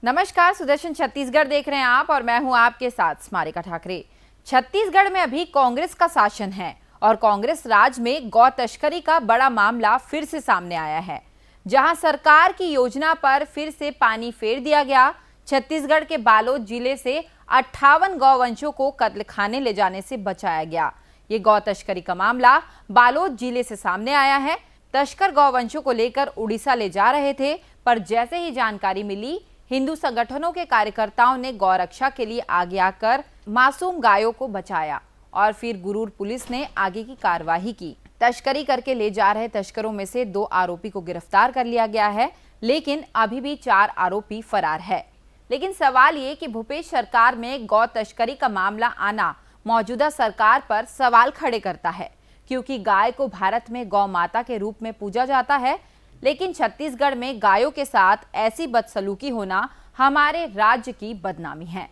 नमस्कार, सुदर्शन छत्तीसगढ़ देख रहे हैं आप और मैं हूं आपके साथ स्मारिका ठाकरे। छत्तीसगढ़ में अभी कांग्रेस का शासन है और कांग्रेस राज में गौ तस्करी का बड़ा मामला फिर से सामने आया है, जहां सरकार की योजना पर फिर से पानी फेर दिया गया। छत्तीसगढ़ के बालोद जिले से 58 गौवंशों को कत्लखाने ले जाने से बचाया गया। ये गौ तस्करी का मामला बालोद जिले से सामने आया है। तस्कर गौवंशों को लेकर उड़ीसा ले जा रहे थे, पर जैसे ही जानकारी मिली, हिंदू संगठनों के कार्यकर्ताओं ने गौरक्षा के लिए आगे आकर मासूम गायों को बचाया और फिर गुरूर पुलिस ने आगे की कार्रवाई की। तस्करी करके ले जा रहे तस्करों में से 2 आरोपी को गिरफ्तार कर लिया गया है, लेकिन अभी भी 4 आरोपी फरार है। लेकिन सवाल ये कि भूपेश सरकार में गौ तस्करी का मामला आना मौजूदा सरकार पर सवाल खड़े करता है, क्योंकि गाय को भारत में गौ माता के रूप में पूजा जाता है, लेकिन छत्तीसगढ़ में गायों के साथ ऐसी बदसलूकी होना हमारे राज्य की बदनामी है।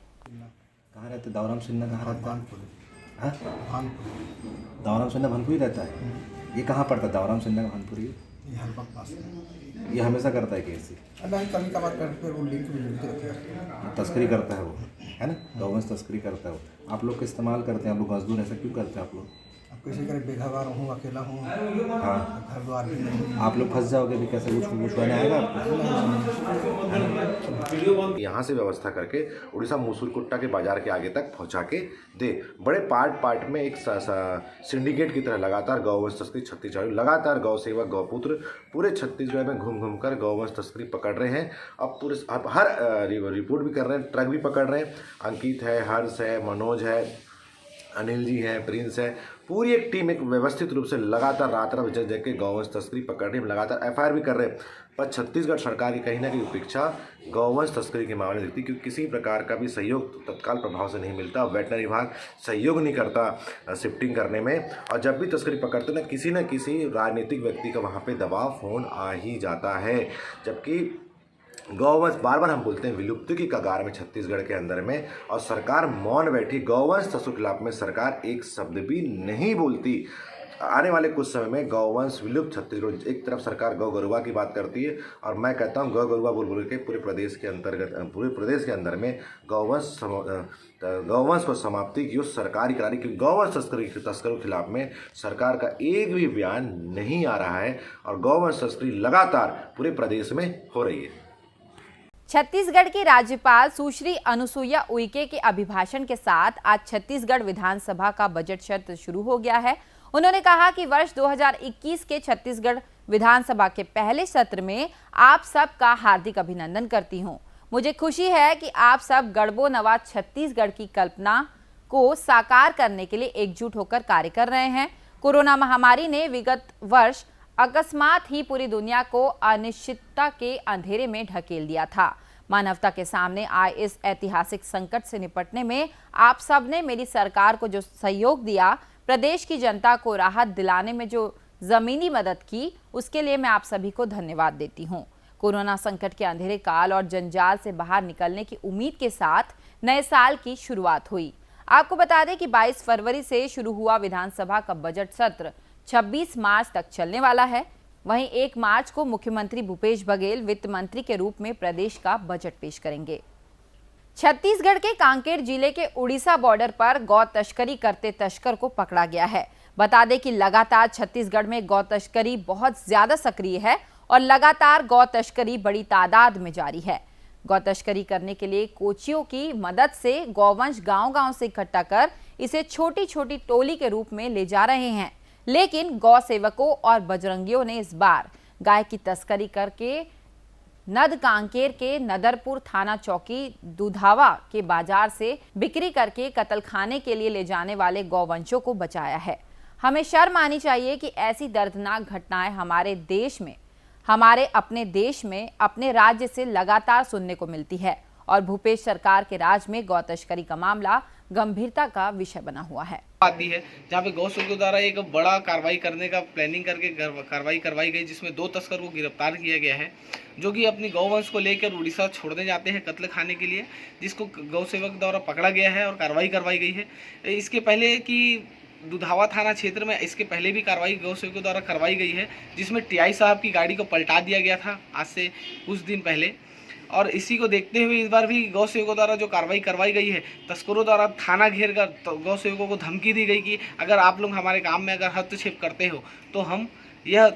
कहाँ रहते दावराम सिन्हा? कहाँ रहता है? दावराम सिन्हा भनपुरी रहता है। ये कहाँ पड़ता है दावराम सिन्हा का भनपुरी? ये हमेशा करता है कैसे? नहीं, कभी कभार करते वो लिंक भी मिलते रहते हैं। तस्करी करता है वो, है ना? गौवंश तस्करी करता है वो। आप लोग का इस्तेमाल करते हैं, आप लोग मजदूर, ऐसा क्यों करते हैं आप लोग? अब कैसे करें, बेघर हूँ, अकेला हूँ, हाँ, घर द्वार भी नहीं। आप लोग फंस जाओगे भी, कैसे कुछ पूछवाने आएगा आपको? यहाँ से व्यवस्था करके उड़ीसा मूसुरकुट्टा के बाजार के आगे तक पहुँचा के दे। बड़े पार्ट में एक सिंडिकेट की तरह लगातार गौवंश तस्करी छत्तीसगढ़, लगातार गौ सेवक गौपुत्र पूरे छत्तीसगढ़ में घूम कर गौवंश तस्करी पकड़ रहे हैं। अब पूरे हर रिपोर्ट भी कर रहे हैं, ट्रक भी पकड़ रहे हैं। अंकित है, हर्ष है, मनोज है, अनिल जी है, प्रिंस है, पूरी एक टीम एक व्यवस्थित रूप से लगातार रात जग के गौवंश तस्करी पकड़ रही है, लगातार एफआईआर भी कर रहे हैं। पर छत्तीसगढ़ सरकार की कहीं ना कहीं उपेक्षा गौवंश तस्करी के मामले में दिखती, क्योंकि किसी प्रकार का भी सहयोग तत्काल प्रभाव से नहीं मिलता। वेटनरी विभाग सहयोग नहीं करता शिफ्टिंग करने में, और जब भी तस्करी पकड़ते ना किसी राजनीतिक व्यक्ति का वहाँ पर दबाव फोन आ ही जाता है। जबकि गौवंश बार हम बोलते हैं विलुप्ति की कगार में छत्तीसगढ़ के अंदर में, और सरकार मौन बैठी। गौवंश तस्करी के खिलाफ में सरकार एक शब्द भी नहीं बोलती। आने वाले कुछ समय में गौवंश विलुप्त छत्तीसगढ़, एक तरफ सरकार गौ गरुवा की बात करती है, और मैं कहता हूँ गौ गरुवा बोल के पूरे प्रदेश के अंदर में गौवंश पर समाप्ति की सरकार ही करा रही, क्योंकि गौवंश तस्करों के खिलाफ में सरकार का एक भी बयान नहीं आ रहा है, और गौवंश तस्करी लगातार पूरे प्रदेश में हो रही है। छत्तीसगढ़ की राज्यपाल सुश्री अनुसुईया उइके के अभिभाषण के साथ आज छत्तीसगढ़ विधानसभा का बजट सत्र शुरू हो गया है। उन्होंने कहा कि वर्ष 2021 के छत्तीसगढ़ विधानसभा के पहले सत्र में आप सबका हार्दिक अभिनंदन करती हूं। मुझे खुशी है कि आप सब गढ़बो नवा छत्तीसगढ़ की कल्पना को साकार करने के लिए एकजुट होकर कार्य कर रहे हैं। कोरोना महामारी ने विगत वर्ष अकस्मात ही पूरी दुनिया को अनिश्चितता के अंधेरे में ढकेल दिया था। मानवता के सामने आए इस ऐतिहासिक संकट से निपटने में आप सबने मेरी सरकार को जो सहयोग दिया, प्रदेश की जनता को राहत दिलाने में जो जमीनी मदद की, उसके लिए मैं आप सभी को धन्यवाद देती हूं। कोरोना संकट के अंधेरे काल और जंजाल से बाहर निकलने की उम्मीद के साथ नए साल की शुरुआत हुई। आपको बता दें कि 22 फरवरी से शुरू हुआ विधानसभा का बजट सत्र 26 मार्च तक चलने वाला है। वहीं 1 मार्च को मुख्यमंत्री भूपेश बघेल वित्त मंत्री के रूप में प्रदेश का बजट पेश करेंगे। छत्तीसगढ़ के कांकेर जिले के उड़ीसा बॉर्डर पर गौ तस्करी करते तस्कर को पकड़ा गया है। बता दें कि लगातार छत्तीसगढ़ में गौ तस्करी बहुत ज्यादा सक्रिय है और लगातार गौ तस्करी बड़ी तादाद में जारी है। गौ तस्करी करने के लिए कोचियों की मदद से गौवंश गांव-गांव से इकट्ठा कर इसे छोटी-छोटी टोली के रूप में ले जा रहे हैं। लेकिन गौ सेवकों और बजरंगियों ने इस बार गाय की तस्करी करके नद कांकेर के नदरपुर थाना चौकी दुधावा के बाजार से बिक्री करके कत्लखाने के लिए ले जाने वाले गौवंशों को बचाया है। हमें शर्म आनी चाहिए कि ऐसी दर्दनाक घटनाएं हमारे देश में, हमारे अपने देश में, अपने राज्य से लगातार सुनने को मिलती है, और भूपेश सरकार के राज में गौ तस्करी का मामला गंभीरता का विषय बना हुआ है। आती है जहाँ पे गौ सेवकों द्वारा एक बड़ा कार्रवाई करने का प्लानिंग करके कार्रवाई करवाई गई, जिसमें 2 तस्कर को गिरफ्तार किया गया है, जो कि अपनी गौवंश को लेकर उड़ीसा छोड़ने जाते हैं कत्ल खाने के लिए, जिसको गौ सेवक द्वारा पकड़ा गया है और कार्रवाई करवाई गई है। इसके पहले कि दुधावा थाना क्षेत्र में इसके पहले भी कार्रवाई गौ सेवकों द्वारा करवाई गई है, जिसमें टीआई साहब की गाड़ी को पलटा दिया गया था आज से कुछ दिन पहले। और इसी को देखते हुए इस बार भी गौ सेवकों द्वारा जो कार्रवाई करवाई गई है, तस्करों द्वारा थाना घेर कर गौ सेवकों को धमकी दी गई कि अगर आप लोग हमारे काम में अगर हस्तक्षेप करते हो तो हम यह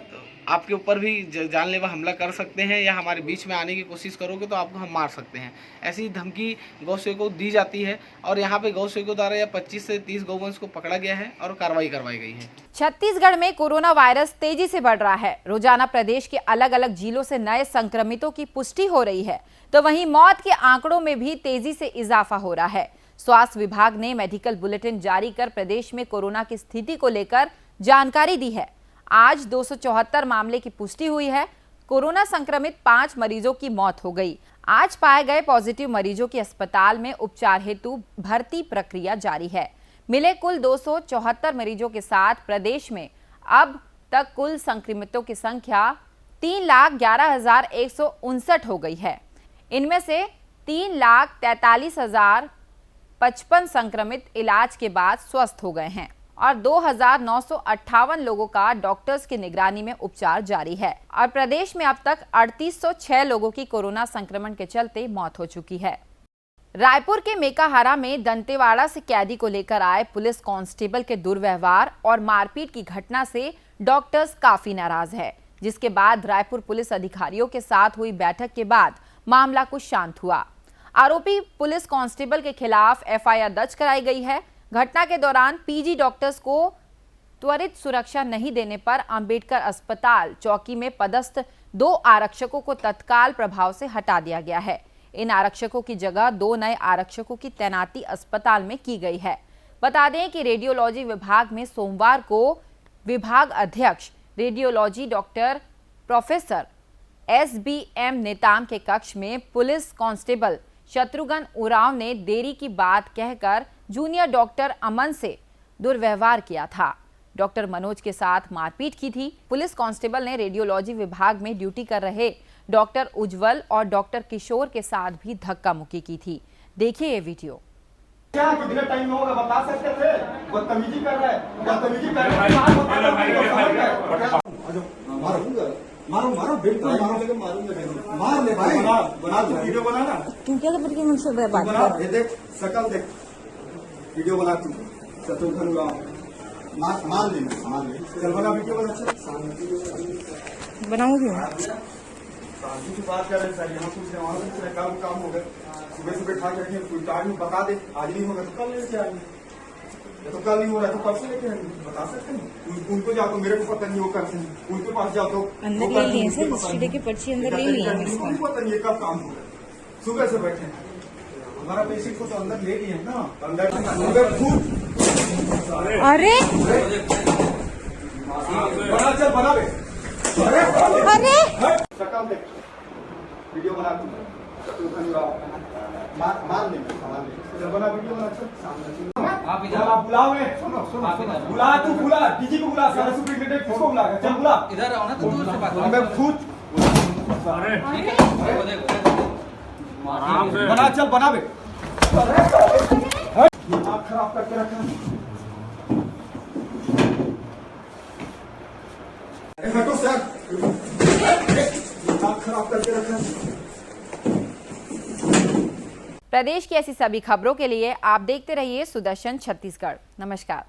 आपके ऊपर भी जानलेवा हमला कर सकते हैं, या हमारे बीच में आने की कोशिश करोगे तो आपको हम मार सकते हैं। ऐसी धमकी गौ सेवकों को दी जाती है और यहाँ पे गौ सेवकों द्वारा या 25 से 30 गौवंश को पकड़ा गया है और कार्रवाई करवाई गई है। छत्तीसगढ़ में कोरोना वायरस तेजी से बढ़ रहा है। रोजाना प्रदेश के अलग अलग जिलों से नए संक्रमितों की पुष्टि हो रही है, तो वहीं मौत के आंकड़ों में भी तेजी से इजाफा हो रहा है। स्वास्थ्य विभाग ने मेडिकल बुलेटिन जारी कर प्रदेश में कोरोना की स्थिति को लेकर जानकारी दी है। आज 274 मामले की पुष्टि हुई है। कोरोना संक्रमित 5 मरीजों की मौत हो गई। आज पाए गए पॉजिटिव मरीजों की अस्पताल में उपचार हेतु भर्ती प्रक्रिया जारी है। मिले कुल 274 मरीजों के साथ प्रदेश में अब तक कुल संक्रमितों की संख्या 3,11,159 हो गई है। इनमें से 3,43,055 संक्रमित इलाज के बाद स्वस्थ हो गए हैं और 2,958 लोगों का डॉक्टर्स की निगरानी में उपचार जारी है। और प्रदेश में अब तक 3,806 लोगों की कोरोना संक्रमण के चलते मौत हो चुकी है। रायपुर के मेकाहारा में दंतेवाड़ा से कैदी को लेकर आए पुलिस कांस्टेबल के दुर्व्यवहार और मारपीट की घटना से डॉक्टर्स काफी नाराज है, जिसके बाद रायपुर पुलिस अधिकारियों के साथ हुई बैठक के बाद मामला कुछ शांत हुआ। आरोपी पुलिस कांस्टेबल के खिलाफ FIR दर्ज कराई गई है। घटना के दौरान PG डॉक्टर्स को त्वरित सुरक्षा नहीं देने पर अंबेडकर अस्पताल चौकी में पदस्थ 2 आरक्षकों को तत्काल प्रभाव से हटा दिया गया है। इन आरक्षकों की जगह 2 नए आरक्षकों की तैनाती अस्पताल में की गई है। बता दें कि रेडियोलॉजी विभाग में सोमवार को विभाग अध्यक्ष radiology doctor professor SBM Netam के कक्ष में पुलिस कांस्टेबल शत्रुघ्न उरांव ने देरी की बात कहकर जूनियर डॉक्टर अमन से दुर्व्यवहार किया था। डॉक्टर मनोज के साथ मारपीट की थी। पुलिस कांस्टेबल ने रेडियोलॉजी विभाग में ड्यूटी कर रहे डॉक्टर उज्जवल और डॉक्टर किशोर के साथ भी धक्का मुक्की की थी। देखिए ये वीडियो। क्या कितने टाइम में होगा बता सकते थे? बदतमीजी कर रहा है, बदतमीजी कर रहा है। मारो मारो बिल्कुल मारो, लेकिन मारूंगा मार ले भाई, बना दो वीडियो बना ना। तुम क्या करके मुझसे बात बना, ये देख शकल देख, वीडियो बना तू शत्रुघ्न उरांव मार ले चल बना वीडियो बना। चल बनाऊंगी शांति की बात कर रहे सर, यहाँ कुछ वहाँ कुछ काम हो गए। सुबह सुबह खा के रखिए, कोई टाइम बता दे, आज नहीं होगा तो कल लेके आएंगे, तो कल नहीं हो रहा है तो परसों लेके आएंगे, बता सकते हैं। उनको जाओ तो मेरे को पता नहीं, वो कर सकते, उनके पास जाओ तो अंदर ले लिए सर, हिस्ट्री की पर्ची अंदर ले लिए उनको पता नहीं कब काम होगा। सुबह से बैठे हमारा पेशेंट को तो अंदर ले लिए ना, अंदर अरे बना, चल बना बे, अरे शकल देख, वीडियो बना तू शत्रुघ्न उरांव मार ले चल बना वीडियो बना। चल आप इधर बुलाओ, सुनो बुला, तू बुला डीजी को बुला, सारा सुप्रीटेंडेंट किसको बुला, चल बुला इधर आओ ना, तो दूर से बात करो। मैं खुद बना, चल बना बे, दिमाग खराब करके रखा। हटो सर, दिमाग खराब करके रखा। प्रदेश की ऐसी सभी खबरों के लिए आप देखते रहिए सुदर्शन छत्तीसगढ़। नमस्कार।